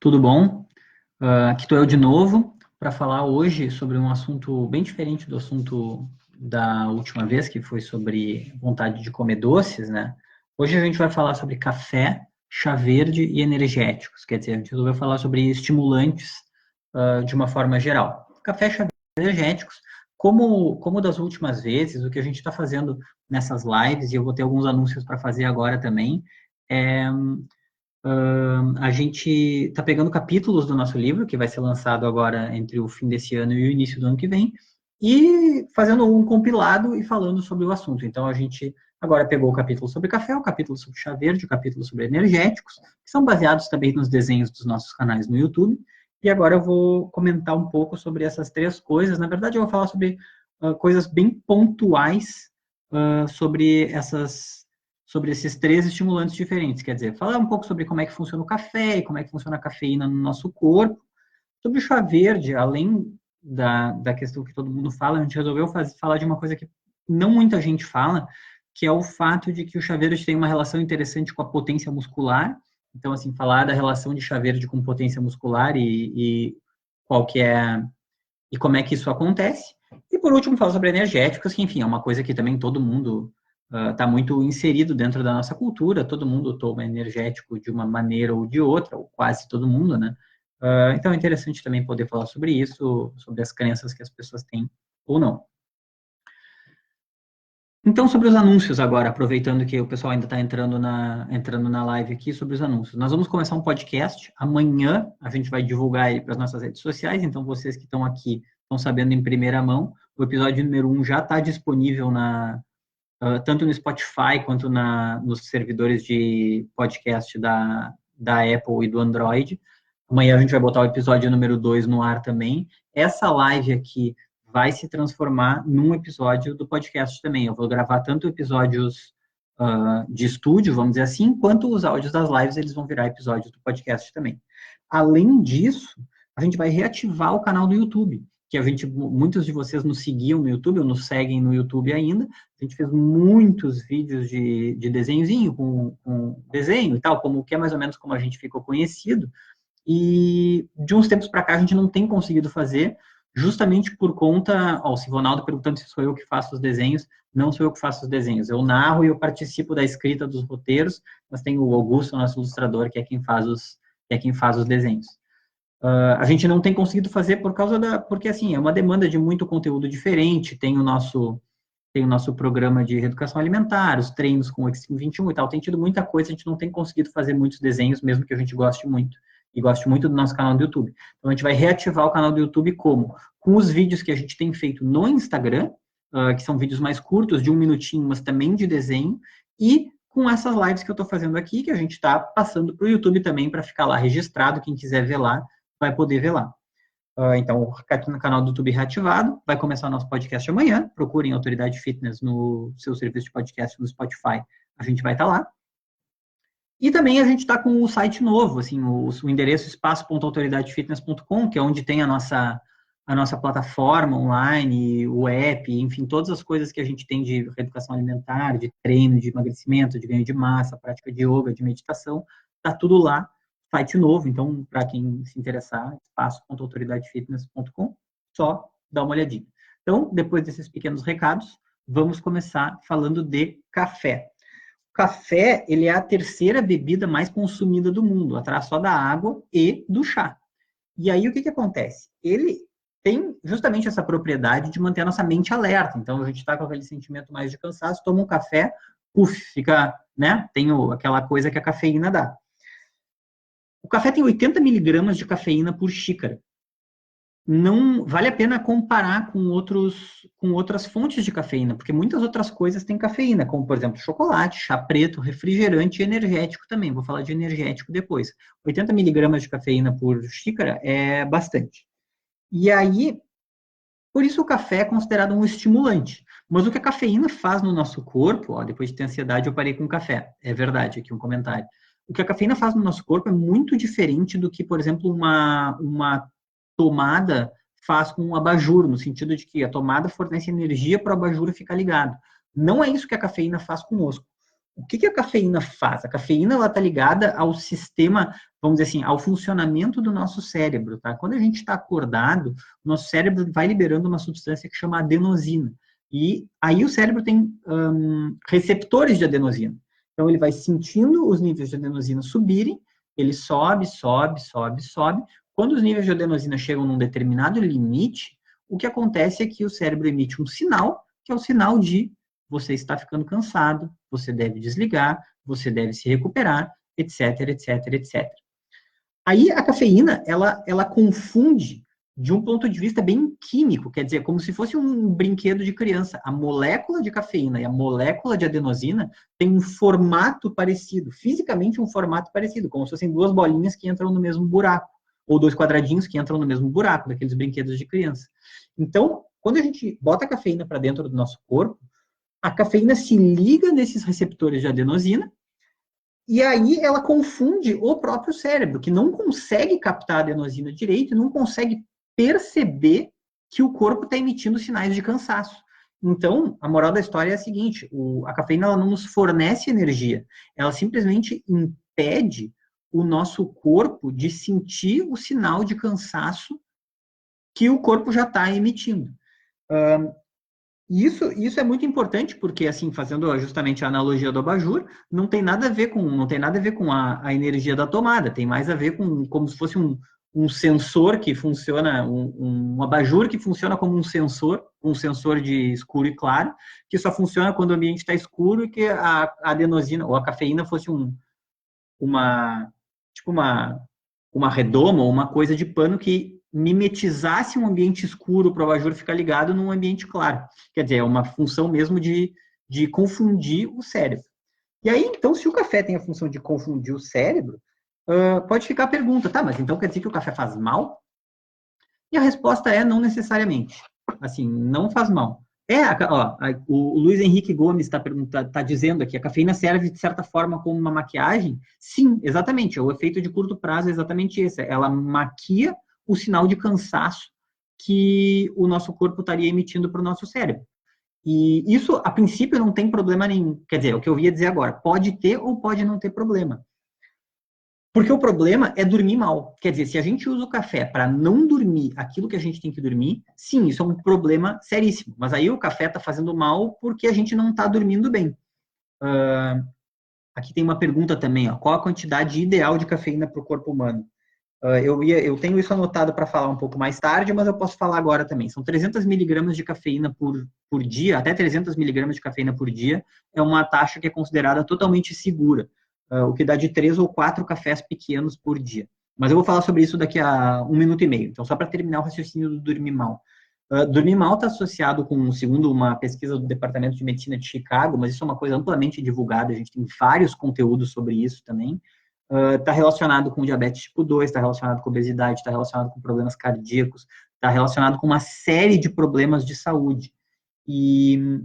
Tudo bom? Aqui estou eu de novo para falar hoje sobre um assunto bem diferente do assunto da última vez, que foi sobre vontade de comer doces, né? Hoje a gente vai falar sobre café, chá verde e energéticos, quer dizer, a gente resolveu falar sobre estimulantes de uma forma geral. Café, chá verde e energéticos, como das últimas vezes, o que a gente está fazendo nessas lives, e eu vou ter alguns anúncios para fazer agora também, é a gente está pegando capítulos do nosso livro, que vai ser lançado agora entre o fim desse ano e o início do ano que vem, e fazendo um compilado e falando sobre o assunto. Então, a gente agora pegou o capítulo sobre café, o capítulo sobre chá verde, o capítulo sobre energéticos, que são baseados também nos desenhos dos nossos canais no YouTube. E agora eu vou comentar um pouco sobre essas três coisas. Na verdade, eu vou falar sobre coisas bem pontuais sobre esses três estimulantes diferentes. Quer dizer, falar um pouco sobre como é que funciona o café e como é que funciona a cafeína no nosso corpo. Sobre o chá verde, além da questão que todo mundo fala, a gente resolveu falar de uma coisa que não muita gente fala, que é o fato de que o chá verde tem uma relação interessante com a potência muscular. Então, assim, falar da relação de chá verde com potência muscular e qual que é e como é que isso acontece. E por último, falar sobre energéticos, que enfim, é uma coisa que também todo mundo está muito inserido dentro da nossa cultura, todo mundo toma energético de uma maneira ou de outra, ou quase todo mundo, né? Então é interessante também poder falar sobre isso, sobre as crenças que as pessoas têm ou não. Então, sobre os anúncios agora, aproveitando que o pessoal ainda está entrando na live aqui, sobre os anúncios. Nós vamos começar um podcast. Amanhã a gente vai divulgar ele para as nossas redes sociais, então vocês que estão aqui estão sabendo em primeira mão. O episódio número 1 já está disponível tanto no Spotify quanto nos servidores de podcast da Apple e do Android. Amanhã a gente vai botar o episódio número 2 no ar também. Essa live aqui vai se transformar num episódio do podcast também. Eu vou gravar tanto episódios de estúdio, vamos dizer assim, quanto os áudios das lives, eles vão virar episódios do podcast também. Além disso, a gente vai reativar o canal do YouTube, que muitos de vocês nos seguiam no YouTube, ou nos seguem no YouTube ainda. A gente fez muitos vídeos de desenhozinho, com desenho e tal, que é mais ou menos como a gente ficou conhecido. E de uns tempos para cá a gente não tem conseguido fazer, justamente por conta. Ó, o Sivonaldo perguntando se sou eu que faço os desenhos. Não sou eu que faço os desenhos. Eu narro e eu participo da escrita dos roteiros, mas tem o Augusto, nosso ilustrador, que é quem faz os desenhos. A gente não tem conseguido fazer porque assim, é uma demanda de muito conteúdo diferente, tem o nosso programa de reeducação alimentar, os treinos com o Extreme 21 e tal, tem tido muita coisa, a gente não tem conseguido fazer muitos desenhos, mesmo que a gente goste muito, e goste muito do nosso canal do YouTube. Então, a gente vai reativar o canal do YouTube como? Com os vídeos que a gente tem feito no Instagram, que são vídeos mais curtos, de 1 minutinho, mas também de desenho, e com essas lives que eu estou fazendo aqui, que a gente está passando para o YouTube também, para ficar lá registrado, quem quiser ver lá, vai poder ver lá. Então, o canal do YouTube reativado, vai começar o nosso podcast amanhã, procurem Autoridade Fitness no seu serviço de podcast no Spotify, a gente vai estar lá. E também a gente está com o site novo, assim, o endereço espaço.autoridadefitness.com, que é onde tem a nossa plataforma online, o app, enfim, todas as coisas que a gente tem de reeducação alimentar, de treino, de emagrecimento, de ganho de massa, prática de yoga, de meditação, está tudo lá, site novo, então, para quem se interessar, espaço.autoridadefitness.com, só dá uma olhadinha. Então, depois desses pequenos recados, vamos começar falando de café. O café, ele é a terceira bebida mais consumida do mundo, atrás só da água e do chá. E aí, o que acontece? Ele tem justamente essa propriedade de manter a nossa mente alerta. Então, a gente está com aquele sentimento mais de cansaço, toma um café, fica, né? Tem aquela coisa que a cafeína dá. O café tem 80 miligramas de cafeína por xícara. Não vale a pena comparar com outras fontes de cafeína, porque muitas outras coisas têm cafeína, como, por exemplo, chocolate, chá preto, refrigerante e energético também. Vou falar de energético depois. 80 miligramas de cafeína por xícara é bastante. E aí, por isso o café é considerado um estimulante. Mas o que a cafeína faz no nosso corpo, ó, depois de ter ansiedade, eu parei com o café. É verdade, aqui um comentário. O que a cafeína faz no nosso corpo é muito diferente do que, por exemplo, uma tomada faz com um abajur, no sentido de que a tomada fornece energia para o abajur ficar ligado. Não é isso que a cafeína faz conosco. O que a cafeína faz? A cafeína, ela está ligada ao sistema, vamos dizer assim, ao funcionamento do nosso cérebro, tá? Quando a gente está acordado, o nosso cérebro vai liberando uma substância que chama adenosina. E aí o cérebro tem receptores de adenosina. Então, ele vai sentindo os níveis de adenosina subirem, ele sobe, sobe, sobe, sobe. Quando os níveis de adenosina chegam num determinado limite, o que acontece é que o cérebro emite um sinal, que é o sinal de você está ficando cansado, você deve desligar, você deve se recuperar, etc, etc, etc. Aí a cafeína, ela confunde de um ponto de vista bem químico, quer dizer, como se fosse um brinquedo de criança. A molécula de cafeína e a molécula de adenosina têm um formato parecido, fisicamente um formato parecido, como se fossem duas bolinhas que entram no mesmo buraco, ou dois quadradinhos que entram no mesmo buraco, daqueles brinquedos de criança. Então, quando a gente bota a cafeína para dentro do nosso corpo, a cafeína se liga nesses receptores de adenosina, e aí ela confunde o próprio cérebro, que não consegue captar a adenosina direito e não consegue perceber que o corpo está emitindo sinais de cansaço. Então, a moral da história é a seguinte, a cafeína ela não nos fornece energia, ela simplesmente impede o nosso corpo de sentir o sinal de cansaço que o corpo já está emitindo. Isso é muito importante porque, assim, fazendo justamente a analogia do abajur, não tem nada a ver com a energia da tomada, tem mais a ver com como se fosse um sensor que funciona, um abajur que funciona como um sensor de escuro e claro, que só funciona quando o ambiente está escuro e que a adenosina ou a cafeína fosse uma redoma ou uma coisa de pano que mimetizasse um ambiente escuro para o abajur ficar ligado num ambiente claro. Quer dizer, é uma função mesmo de confundir o cérebro. E aí, então, se o café tem a função de confundir o cérebro, pode ficar a pergunta, tá, mas então quer dizer que o café faz mal? E a resposta é não necessariamente. Assim, não faz mal. O Luiz Henrique Gomes tá dizendo aqui, a cafeína serve, de certa forma, como uma maquiagem? Sim, exatamente. O efeito de curto prazo é exatamente esse. Ela maquia o sinal de cansaço que o nosso corpo estaria emitindo para o nosso cérebro. E isso, a princípio, não tem problema nenhum. Quer dizer, é o que eu ia dizer agora. Pode ter ou pode não ter problema. Porque o problema é dormir mal. Quer dizer, se a gente usa o café para não dormir aquilo que a gente tem que dormir, sim, isso é um problema seríssimo. Mas aí o café está fazendo mal porque a gente não está dormindo bem. Aqui tem uma pergunta também, ó. Qual a quantidade ideal de cafeína para o corpo humano? Eu tenho isso anotado para falar um pouco mais tarde, mas eu posso falar agora também. São 300 miligramas de cafeína por dia, até 300 miligramas de cafeína por dia, é uma taxa que é considerada totalmente segura. O que dá de 3 ou 4 cafés pequenos por dia. Mas eu vou falar sobre isso daqui a 1 minuto e meio. Então, só para terminar o raciocínio do dormir mal. Dormir mal está associado com, segundo uma pesquisa do Departamento de Medicina de Chicago, mas isso é uma coisa amplamente divulgada, a gente tem vários conteúdos sobre isso também. Está relacionado com diabetes tipo 2, está relacionado com obesidade, está relacionado com problemas cardíacos, está relacionado com uma série de problemas de saúde. E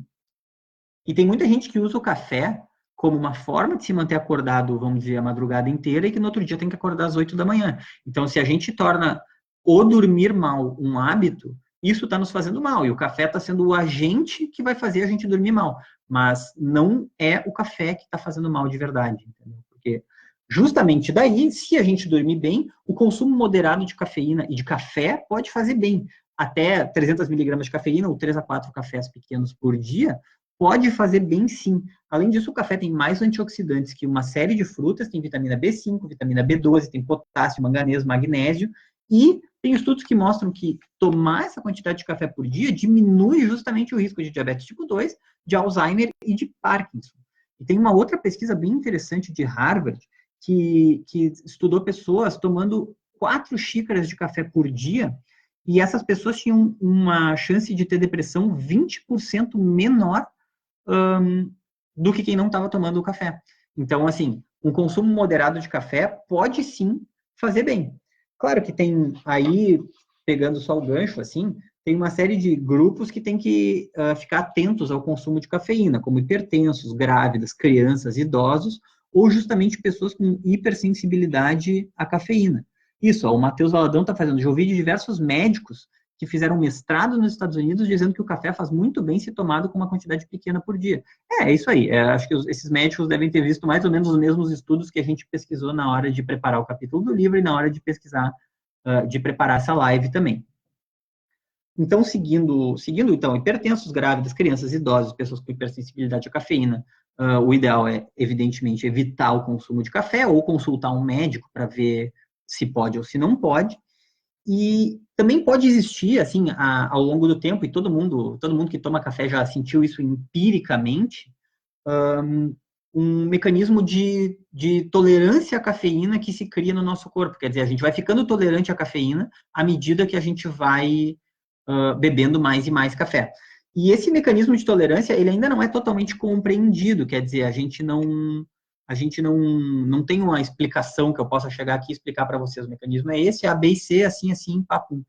tem muita gente que usa o café como uma forma de se manter acordado, vamos dizer, a madrugada inteira, e que no outro dia tem que acordar às 8 da manhã. Então, se a gente torna o dormir mal um hábito, isso está nos fazendo mal, e o café está sendo o agente que vai fazer a gente dormir mal, mas não é o café que está fazendo mal de verdade, entendeu? Porque justamente daí, se a gente dormir bem, o consumo moderado de cafeína e de café pode fazer bem. Até 300 miligramas de cafeína, ou 3 a 4 cafés pequenos por dia, pode fazer bem sim. Além disso, o café tem mais antioxidantes que uma série de frutas, tem vitamina B5, vitamina B12, tem potássio, manganês, magnésio, e tem estudos que mostram que tomar essa quantidade de café por dia diminui justamente o risco de diabetes tipo 2, de Alzheimer e de Parkinson. E tem uma outra pesquisa bem interessante de Harvard, que estudou pessoas tomando 4 xícaras de café por dia, e essas pessoas tinham uma chance de ter depressão 20% menor do que quem não estava tomando o café. Então, assim, um consumo moderado de café pode sim fazer bem. Claro que tem aí, pegando só o gancho, assim, tem uma série de grupos que tem que ficar atentos ao consumo de cafeína, como hipertensos, grávidas, crianças, idosos, ou justamente pessoas com hipersensibilidade à cafeína. Isso, ó, o Matheus Valadão está fazendo, já ouvi de diversos médicos que fizeram mestrado nos Estados Unidos dizendo que o café faz muito bem se tomado com uma quantidade pequena por dia. É isso aí. Acho que esses médicos devem ter visto mais ou menos os mesmos estudos que a gente pesquisou na hora de preparar o capítulo do livro e na hora de pesquisar, de preparar essa live também. Então, seguindo então, hipertensos, grávidas, crianças, idosos, pessoas com hipersensibilidade à cafeína, o ideal é, evidentemente, evitar o consumo de café ou consultar um médico para ver se pode ou se não pode. E também pode existir, assim, ao longo do tempo, e todo mundo que toma café já sentiu isso empiricamente, um mecanismo de tolerância à cafeína que se cria no nosso corpo. Quer dizer, a gente vai ficando tolerante à cafeína à medida que a gente vai bebendo mais e mais café. E esse mecanismo de tolerância, ele ainda não é totalmente compreendido, quer dizer, a gente não tem uma explicação que eu possa chegar aqui e explicar para vocês. O mecanismo é esse, A, B e C, assim, papum.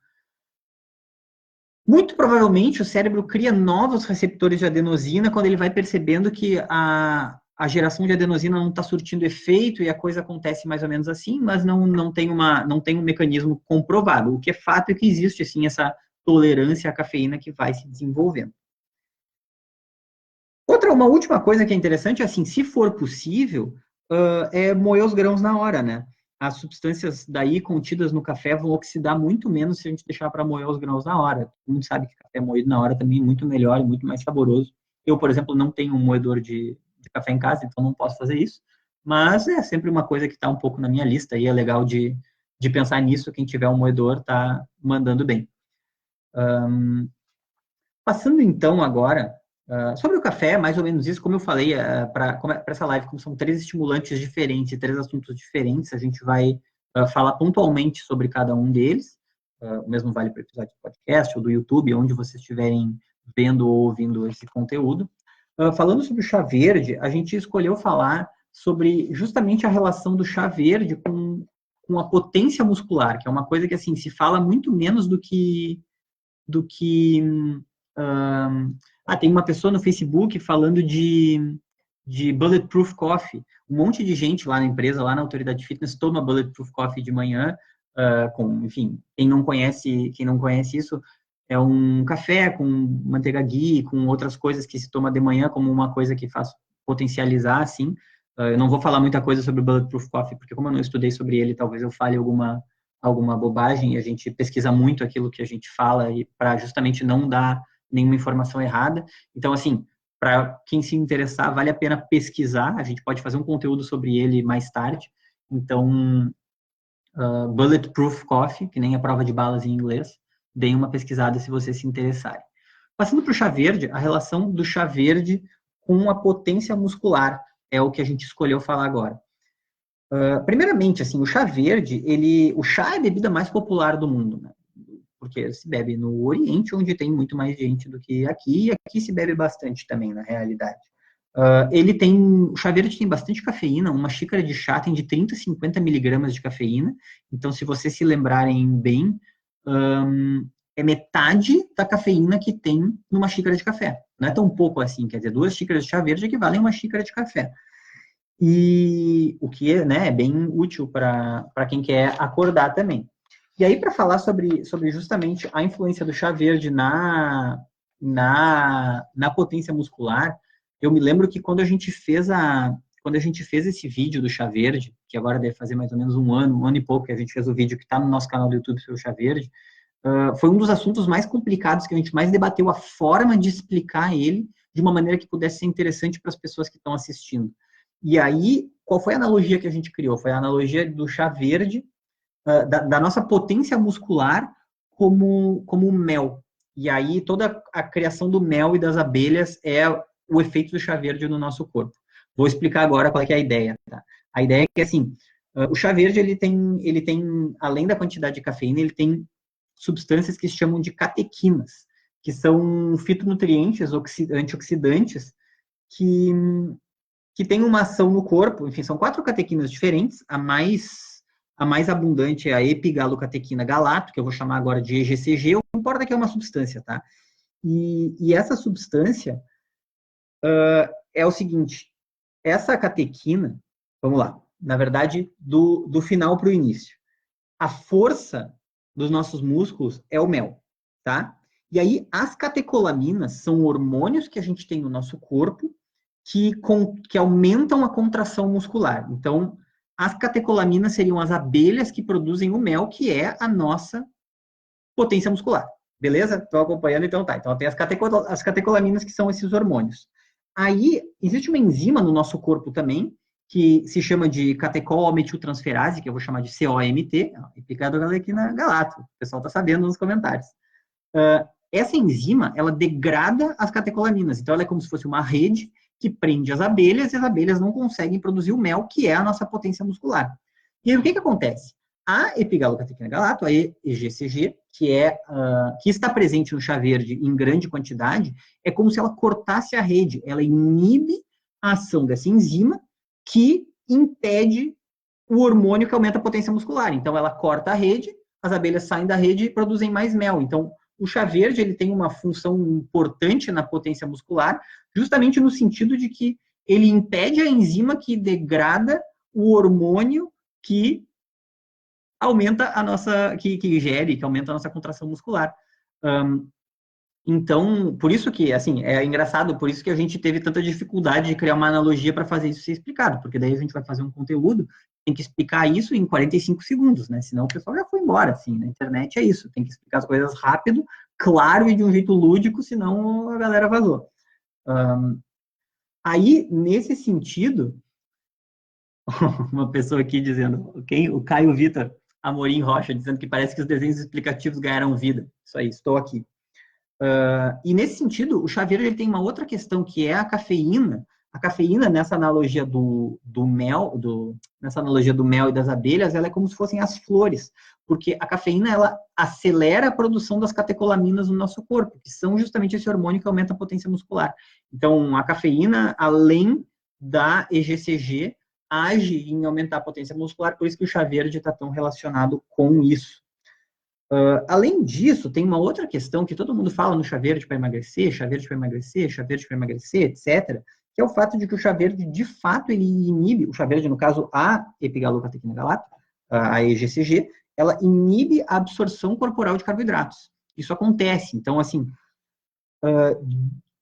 Muito provavelmente o cérebro cria novos receptores de adenosina quando ele vai percebendo que a geração de adenosina não está surtindo efeito e a coisa acontece mais ou menos assim, mas não tem um mecanismo comprovado. O que é fato é que existe, assim, essa tolerância à cafeína que vai se desenvolvendo. Uma última coisa que é interessante, assim, se for possível, é moer os grãos na hora, né? As substâncias daí contidas no café vão oxidar muito menos se a gente deixar para moer os grãos na hora. Todo mundo sabe que café moído na hora também é muito melhor e muito mais saboroso. Eu, por exemplo, não tenho um moedor de café em casa, então não posso fazer isso. Mas é sempre uma coisa que está um pouco na minha lista e é legal de pensar nisso. Quem tiver um moedor está mandando bem. Passando então agora sobre o café, mais ou menos isso, como eu falei, para essa live, como são 3 estimulantes diferentes, 3 assuntos diferentes, a gente vai falar pontualmente sobre cada um deles. O mesmo vale para o episódio do podcast ou do YouTube, onde vocês estiverem vendo ou ouvindo esse conteúdo. Falando sobre o chá verde, a gente escolheu falar sobre justamente a relação do chá verde com a potência muscular, que é uma coisa que assim se fala muito menos do que tem uma pessoa no Facebook falando de Bulletproof Coffee. Um monte de gente lá na empresa, lá na Autoridade Fitness, toma Bulletproof Coffee de manhã, enfim, quem não conhece isso, é um café com manteiga ghee, com outras coisas que se toma de manhã como uma coisa que faz potencializar, assim. Eu não vou falar muita coisa sobre o Bulletproof Coffee, porque como eu não estudei sobre ele, talvez eu fale alguma bobagem, e a gente pesquisa muito aquilo que a gente fala e para justamente não dar nenhuma informação errada. Então, assim, para quem se interessar, vale a pena pesquisar, a gente pode fazer um conteúdo sobre ele mais tarde. Então, Bulletproof Coffee, que nem a prova de balas em inglês, deem uma pesquisada se vocês se interessarem. Passando para o chá verde, a relação do chá verde com a potência muscular é o que a gente escolheu falar agora. Primeiramente, assim, o chá verde, o chá é a bebida mais popular do mundo, né? Porque se bebe no Oriente, onde tem muito mais gente do que aqui, e aqui se bebe bastante também, na realidade. O chá verde tem bastante cafeína, uma xícara de chá tem de 30 a 50 miligramas de cafeína, então se vocês se lembrarem bem, é metade da cafeína que tem numa xícara de café. Não é tão pouco assim, quer dizer, 2 xícaras de chá verde equivalem a uma xícara de café. E o que é bem útil para quem quer acordar também. E aí, para falar sobre justamente a influência do chá verde na potência muscular, eu me lembro que quando a gente fez esse vídeo do chá verde, que agora deve fazer mais ou menos um ano e pouco que a gente fez o vídeo que está no nosso canal do YouTube sobre o chá verde, foi um dos assuntos mais complicados que a gente mais debateu a forma de explicar ele de uma maneira que pudesse ser interessante para as pessoas que estão assistindo. E aí, qual foi a analogia que a gente criou? Foi a analogia do chá verde, da nossa potência muscular como mel. E aí, toda a criação do mel e das abelhas é o efeito do chá verde no nosso corpo. Vou explicar agora qual é a ideia. Tá? A ideia é que, assim, o chá verde, ele tem, além da quantidade de cafeína, ele tem substâncias que se chamam de catequinas, que são fitonutrientes antioxidantes que tem uma ação no corpo, enfim, são 4 catequinas diferentes, a mais abundante é a epigalocatequina galato, que eu vou chamar agora de EGCG, não importa que é uma substância, tá? E essa substância é o seguinte, essa catequina, vamos lá, na verdade, do final para o início, a força dos nossos músculos é o mel, tá? E aí, as catecolaminas são hormônios que a gente tem no nosso corpo que aumentam a contração muscular. Então, as catecolaminas seriam as abelhas que produzem o mel, que é a nossa potência muscular. Beleza? Estão acompanhando? Então tá. Então tem as catecolaminas, que são esses hormônios. Aí, existe uma enzima no nosso corpo também, que se chama de catecol-metiltransferase, que eu vou chamar de COMT, explicado aqui na Galato. O pessoal está sabendo nos comentários. Essa enzima, ela degrada as catecolaminas. Então, ela é como se fosse uma rede que prende as abelhas, e as abelhas não conseguem produzir o mel, que é a nossa potência muscular. E aí, o que acontece? A epigalocatequina galato, a EGCG, que está presente no chá verde em grande quantidade, é como se ela cortasse a rede. Ela inibe a ação dessa enzima que impede o hormônio que aumenta a potência muscular. Então, ela corta a rede, as abelhas saem da rede e produzem mais mel. Então, o chá verde ele tem uma função importante na potência muscular, justamente no sentido de que ele impede a enzima que degrada o hormônio que aumenta a nossa, que aumenta a nossa contração muscular. Então, por isso que, assim, é engraçado, por isso que a gente teve tanta dificuldade de criar uma analogia para fazer isso ser explicado, porque daí a gente vai fazer um conteúdo, tem que explicar isso em 45 segundos, né? Senão o pessoal já foi embora, assim, na internet é isso, tem que explicar as coisas rápido, claro e de um jeito lúdico, senão a galera vazou. Aí, nesse sentido, uma pessoa aqui dizendo, o Caio Vitor Amorim Rocha, dizendo que parece que os desenhos explicativos ganharam vida. Isso aí, estou aqui. E nesse sentido, o chá verde ele tem uma outra questão, que é a cafeína. A cafeína, nessa analogia do mel, nessa analogia do mel e das abelhas, ela é como se fossem as flores, porque a cafeína, ela acelera a produção das catecolaminas no nosso corpo, que são justamente esse hormônio que aumenta a potência muscular. Então, a cafeína, além da EGCG, age em aumentar a potência muscular, por isso que o chá verde está tão relacionado com isso. Além disso, tem uma outra questão que todo mundo fala no chá verde para emagrecer, chá verde para emagrecer, chá verde para emagrecer, etc., que é o fato de que o chá verde, de fato, ele inibe, o chá verde, no caso, a epigalocatequina galato, a EGCG, ela inibe a absorção corporal de carboidratos. Isso acontece. Então, assim,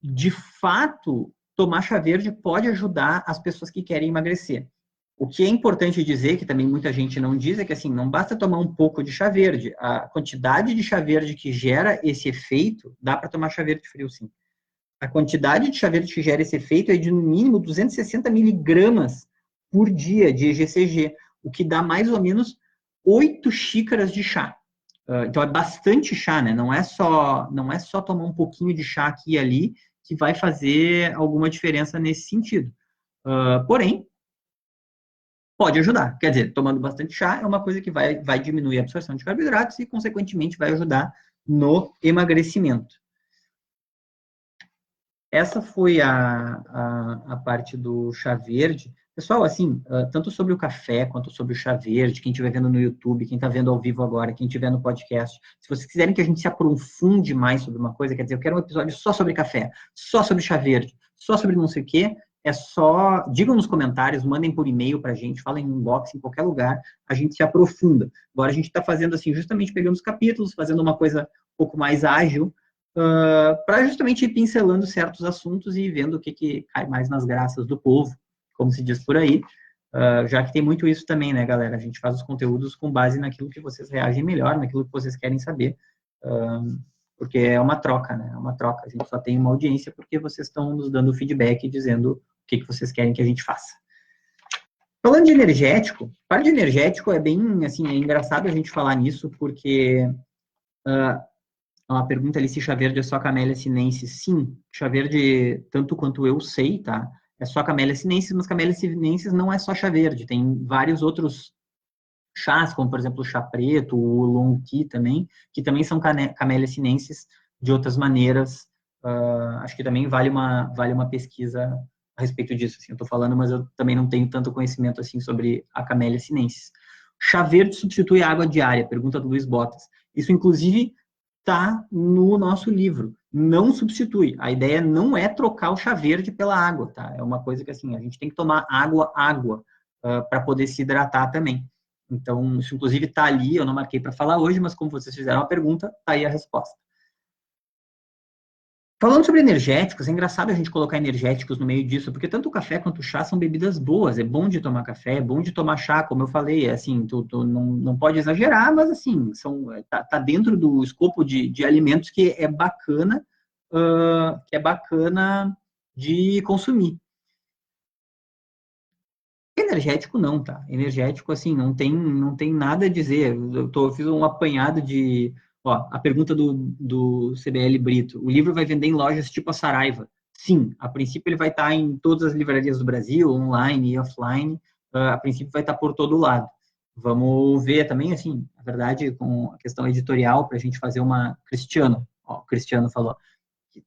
de fato, tomar chá verde pode ajudar as pessoas que querem emagrecer. O que é importante dizer, que também muita gente não diz, é que assim, não basta tomar um pouco de chá verde. A quantidade de chá verde que gera esse efeito, dá para tomar chá verde frio, sim. A quantidade de chá verde que gera esse efeito é de, no mínimo, 260 miligramas por dia de EGCG, o que dá mais ou menos 8 xícaras de chá. Então, é bastante chá, né? Não é só tomar um pouquinho de chá aqui e ali que vai fazer alguma diferença nesse sentido. Porém, pode ajudar. Quer dizer, tomando bastante chá é uma coisa que vai diminuir a absorção de carboidratos e, consequentemente, vai ajudar no emagrecimento. Essa foi a parte do chá verde. Pessoal, assim, tanto sobre o café quanto sobre o chá verde, quem estiver vendo no YouTube, quem está vendo ao vivo agora, quem estiver no podcast, se vocês quiserem que a gente se aprofunde mais sobre uma coisa, quer dizer, eu quero um episódio só sobre café, só sobre chá verde, só sobre não sei o quê, é só, digam nos comentários, mandem por e-mail para a gente, falem no inbox, em qualquer lugar, a gente se aprofunda. Agora a gente está fazendo assim, justamente pegando os capítulos, fazendo uma coisa um pouco mais ágil, para justamente ir pincelando certos assuntos e vendo o que cai mais nas graças do povo, como se diz por aí, já que tem muito isso também, né, galera? A gente faz os conteúdos com base naquilo que vocês reagem melhor, naquilo que vocês querem saber, porque é uma troca, né? É uma troca. A gente só tem uma audiência porque vocês estão nos dando feedback e dizendo o que vocês querem que a gente faça. Falando de energético, parte de energético é bem, assim, é engraçado a gente falar nisso, porque a pergunta ali se chá verde é só Camellia sinensis. Sim, chá verde, tanto quanto eu sei, tá? É só Camellia sinensis, mas Camellia sinensis não é só chá verde. Tem vários outros chás, como por exemplo o chá preto, o long tea também, que também são Camellia sinensis de outras maneiras. Acho que também vale uma pesquisa a respeito disso. Assim, eu estou falando, mas eu também não tenho tanto conhecimento assim sobre a Camellia sinensis. Chá verde substitui a água diária? Pergunta do Luiz Botas. Isso, inclusive, está no nosso livro. Não substitui. A ideia não é trocar o chá verde pela água, tá? É uma coisa que, assim, a gente tem que tomar água, para poder se hidratar também. Então, isso, inclusive, está ali. Eu não marquei para falar hoje, mas como vocês fizeram a pergunta, está aí a resposta. Falando sobre energéticos, é engraçado a gente colocar energéticos no meio disso, porque tanto o café quanto o chá são bebidas boas. É bom de tomar café, é bom de tomar chá, como eu falei. É assim, tu não pode exagerar, mas assim, tá dentro do escopo de alimentos que é bacana de consumir. Energético não, tá? Energético, assim, não tem nada a dizer. Eu fiz um apanhado de, ó, a pergunta do CBL Brito. O livro vai vender em lojas tipo a Saraiva? Sim, a princípio ele vai estar em todas as livrarias do Brasil, online e offline. A princípio vai estar por todo lado. Vamos ver também, assim, a verdade, com a questão editorial, para a gente fazer uma... o Cristiano falou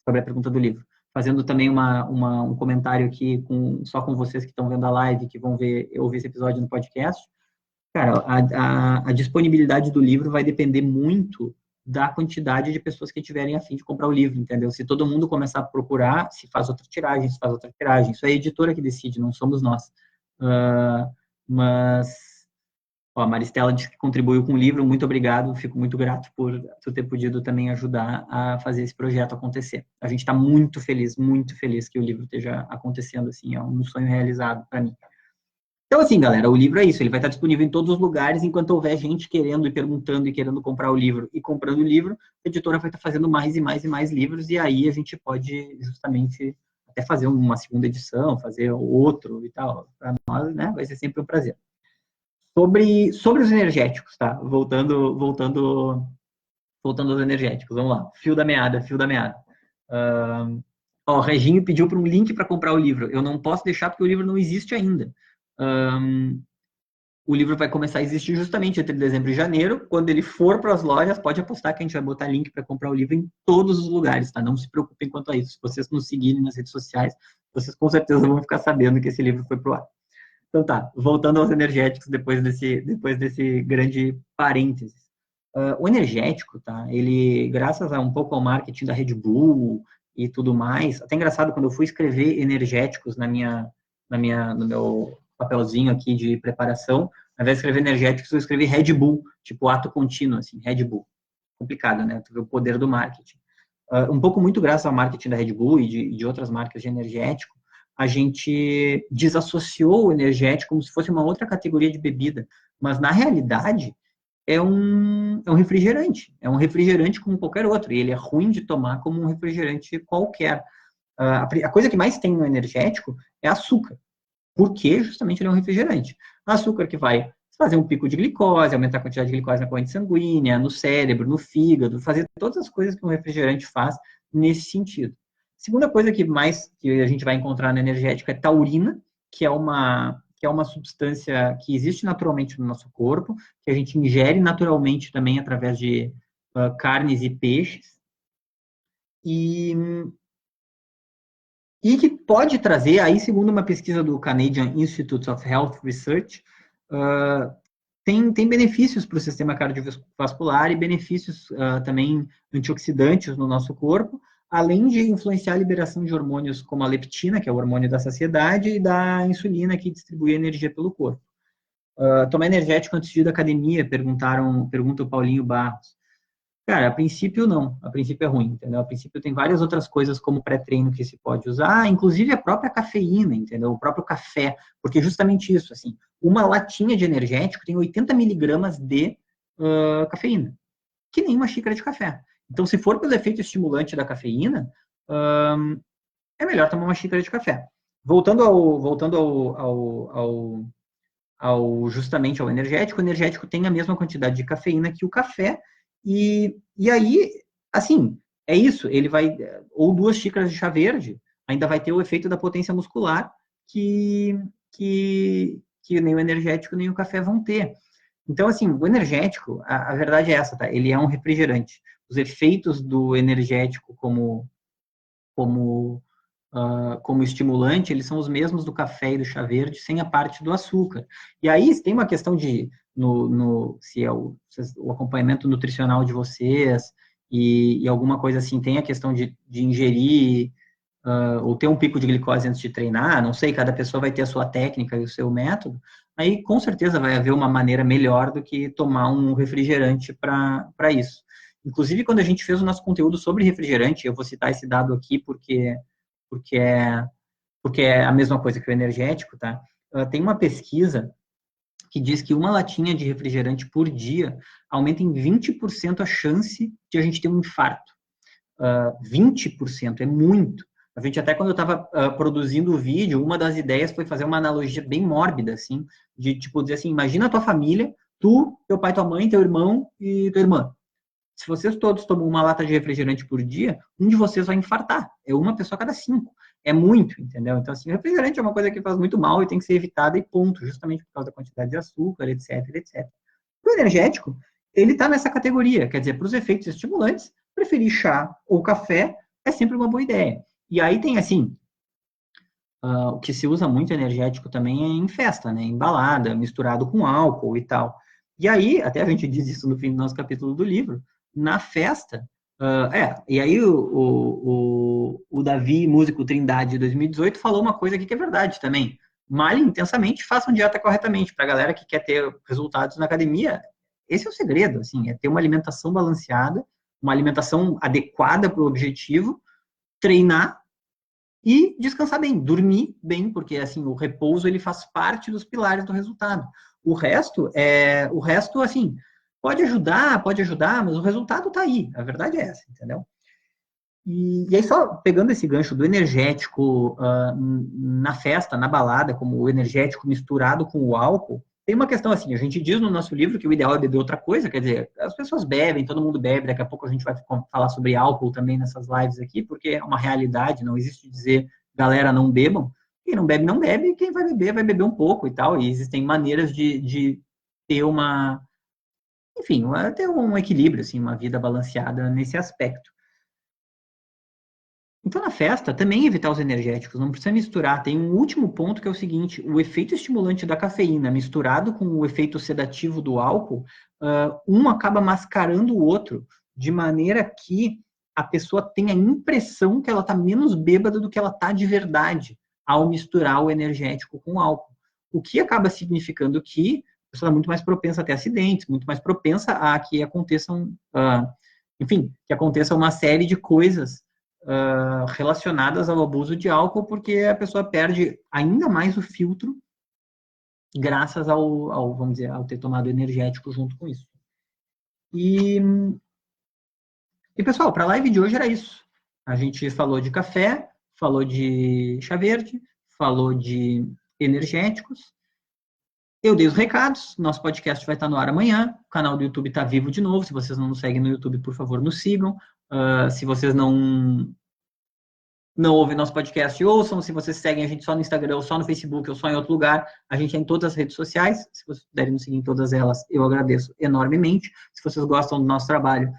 sobre a pergunta do livro. Fazendo também um comentário aqui só com vocês que estão vendo a live, que vão ouvir esse episódio no podcast. Cara, a disponibilidade do livro vai depender muito da quantidade de pessoas que tiverem a fim de comprar o livro, entendeu? Se todo mundo começar a procurar, se faz outra tiragem, se faz outra tiragem. Isso é a editora que decide, não somos nós. Mas Ó, a Maristela disse que contribuiu com o livro, muito obrigado, fico muito grato por tu ter podido também ajudar a fazer esse projeto acontecer. A gente está muito feliz que o livro esteja acontecendo, assim, é um sonho realizado para mim. Então, assim, galera, o livro é isso, ele vai estar disponível em todos os lugares, enquanto houver gente querendo e perguntando e querendo comprar o livro e comprando o livro, a editora vai estar fazendo mais e mais e mais livros, e aí a gente pode justamente até fazer uma segunda edição, fazer outro e tal, para nós, né, vai ser sempre um prazer. Sobre os energéticos, tá? Voltando aos energéticos, vamos lá. Fio da meada. O Reginho pediu para um link para comprar o livro. Eu não posso deixar porque o livro não existe ainda. O livro vai começar a existir justamente entre dezembro e janeiro. Quando ele for para as lojas, pode apostar que a gente vai botar link para comprar o livro em todos os lugares, tá? Não se preocupem quanto a isso. Se vocês nos seguirem nas redes sociais, vocês com certeza vão ficar sabendo que esse livro foi pro ar. Então tá, voltando aos energéticos depois desse grande parênteses. O energético, tá? Ele, graças a um pouco ao marketing da Red Bull e tudo mais, até engraçado, quando eu fui escrever energéticos no meu papelzinho aqui de preparação, ao invés de escrever energéticos, eu escrevi Red Bull, tipo ato contínuo, assim, Red Bull. Complicado, né? Tu vê o poder do marketing. Um pouco muito graças ao marketing da Red Bull e de outras marcas de energético, a gente desassociou o energético como se fosse uma outra categoria de bebida. Mas, na realidade, é um refrigerante. É um refrigerante como qualquer outro. E ele é ruim de tomar como um refrigerante qualquer. A coisa que mais tem no energético é açúcar. Porque, justamente, ele é um refrigerante. Açúcar que vai fazer um pico de glicose, aumentar a quantidade de glicose na corrente sanguínea, no cérebro, no fígado, fazer todas as coisas que um refrigerante faz nesse sentido. Segunda coisa que a gente vai encontrar no energético é taurina, que é uma substância que existe naturalmente no nosso corpo, que a gente ingere naturalmente também através de carnes e peixes, e que pode trazer, aí segundo uma pesquisa do Canadian Institute of Health Research, tem benefícios para o sistema cardiovascular e benefícios também antioxidantes no nosso corpo, além de influenciar a liberação de hormônios como a leptina, que é o hormônio da saciedade, e da insulina, que distribui energia pelo corpo. Tomar energético antes de ir da academia, pergunta o Paulinho Barros. Cara, a princípio não, a princípio é ruim, entendeu? A princípio tem várias outras coisas como pré-treino que se pode usar, inclusive a própria cafeína, entendeu? O próprio café, porque justamente isso, assim, uma latinha de energético tem 80 miligramas de cafeína, que nem uma xícara de café. Então, se for pelo efeito estimulante da cafeína, é melhor tomar uma xícara de café. Voltando justamente ao energético, o energético tem a mesma quantidade de cafeína que o café, e aí, assim, é isso, ele vai, ou 2 xícaras de chá verde, ainda vai ter o efeito da potência muscular que nem o energético nem o café vão ter. Então, assim, o energético, a verdade é essa, tá? Ele é um refrigerante. Os efeitos do energético como estimulante, eles são os mesmos do café e do chá verde, sem a parte do açúcar. E aí, tem uma questão de, se é o acompanhamento nutricional de vocês e alguma coisa assim, tem a questão de ingerir ou ter um pico de glicose antes de treinar, não sei, cada pessoa vai ter a sua técnica e o seu método, aí com certeza vai haver uma maneira melhor do que tomar um refrigerante para isso. Inclusive, quando a gente fez o nosso conteúdo sobre refrigerante, eu vou citar esse dado aqui porque é, porque é a mesma coisa que o energético, tá? Tem uma pesquisa que diz que uma latinha de refrigerante por dia aumenta em 20% a chance de a gente ter um infarto. 20% é muito. A gente até quando eu estava produzindo o vídeo, uma das ideias foi fazer uma analogia bem mórbida, assim, de tipo dizer assim, imagina a tua família, tu, teu pai, tua mãe, teu irmão e tua irmã. Se vocês todos tomam uma lata de refrigerante por dia, um de vocês vai infartar. É uma pessoa a cada 5. É muito, entendeu? Então, assim, o refrigerante é uma coisa que faz muito mal e tem que ser evitada e ponto, justamente por causa da quantidade de açúcar, etc, etc. O energético, ele está nessa categoria, quer dizer, para os efeitos estimulantes, preferir chá ou café é sempre uma boa ideia. E aí tem, assim, o que se usa muito energético também é em festa, né? Em balada, misturado com álcool e tal. E aí, até a gente diz isso no fim do nosso capítulo do livro, na festa, e aí o Davi, músico Trindade de 2018, falou uma coisa aqui que é verdade também. Malhem intensamente, façam dieta corretamente. Para a galera que quer ter resultados na academia, esse é o segredo, assim, é ter uma alimentação balanceada, uma alimentação adequada para o objetivo, treinar e descansar bem, dormir bem, porque assim o repouso ele faz parte dos pilares do resultado. O resto assim pode ajudar, mas o resultado está aí. A verdade é essa, entendeu? E aí só pegando esse gancho do energético na festa, na balada, como o energético misturado com o álcool, tem uma questão assim, a gente diz no nosso livro que o ideal é beber outra coisa, quer dizer, as pessoas bebem, todo mundo bebe, daqui a pouco a gente vai falar sobre álcool também nessas lives aqui, porque é uma realidade, não existe dizer, galera, não bebam, quem não bebe, não bebe, quem vai beber um pouco e tal, e existem maneiras de ter enfim, ter um equilíbrio, assim, uma vida balanceada nesse aspecto. Então, na festa, também evitar os energéticos, não precisa misturar. Tem um último ponto que é o seguinte: o efeito estimulante da cafeína misturado com o efeito sedativo do álcool, um acaba mascarando o outro, de maneira que a pessoa tem a impressão que ela está menos bêbada do que ela está de verdade, ao misturar o energético com o álcool. O que acaba significando que a pessoa é muito mais propensa a ter acidentes, muito mais propensa a que aconteçam, que aconteça uma série de coisas relacionadas ao abuso de álcool, porque a pessoa perde ainda mais o filtro graças vamos dizer, ao ter tomado energético junto com isso. E pessoal, para a live de hoje era isso. A gente falou de café, falou de chá verde, falou de energéticos. Eu dei os recados, nosso podcast vai estar no ar amanhã, o canal do YouTube está vivo de novo, se vocês não nos seguem no YouTube, por favor, nos sigam. Se vocês não ouvem nosso podcast, ouçam. Se vocês seguem a gente só no Instagram, ou só no Facebook, ou só em outro lugar, a gente é em todas as redes sociais. Se vocês puderem nos seguir em todas elas, eu agradeço enormemente. Se vocês gostam do nosso trabalho,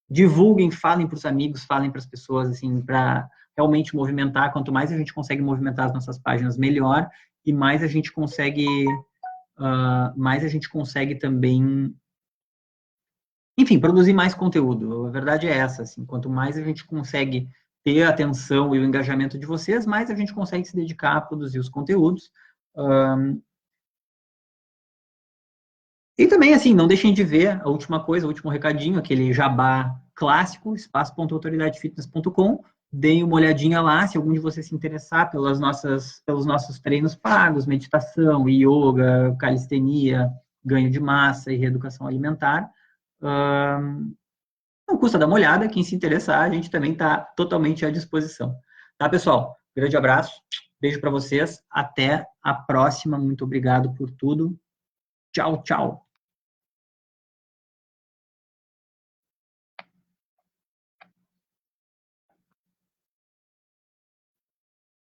divulguem, falem para os amigos, falem para as pessoas, assim, para realmente movimentar. Quanto mais a gente consegue movimentar as nossas páginas, melhor. E mais a gente consegue também, enfim, produzir mais conteúdo. A verdade é essa, assim, quanto mais a gente consegue ter a atenção e o engajamento de vocês, mais a gente consegue se dedicar a produzir os conteúdos. E também, assim, não deixem de ver a última coisa, o último recadinho, aquele jabá clássico, espaço.autoridadefitness.com. Deem uma olhadinha lá, se algum de vocês se interessar pelos nossos treinos pagos, meditação, yoga, calistenia, ganho de massa e reeducação alimentar. Não custa dar uma olhada, quem se interessar, a gente também está totalmente à disposição. Tá, pessoal? Grande abraço, beijo para vocês, até a próxima, muito obrigado por tudo. Tchau, tchau.